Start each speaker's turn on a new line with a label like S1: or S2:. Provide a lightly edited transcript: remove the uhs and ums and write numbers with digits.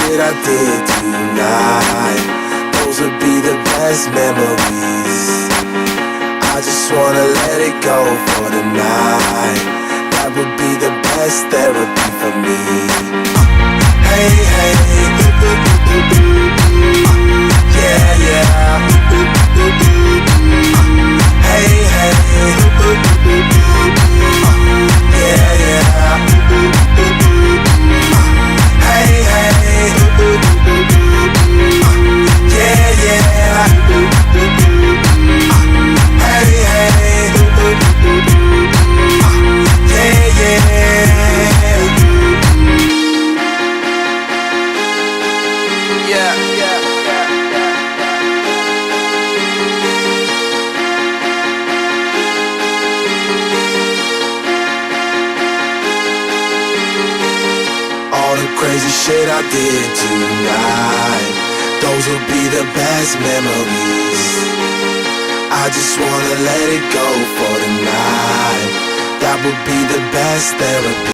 S1: shit I did tonight, those would be the best memories. I just wanna let it go for the night. That would be the best therapy for me. Hey, hey, yeah, yeah. Hey, hey, yeah, yeah. Hey, hey, yeah, yeah. Hey, hey, yeah, yeah. Yeah, yeah. All the crazy shit I did tonight, those will be the best memories. I just wanna let it go for the night. That would be the best therapy.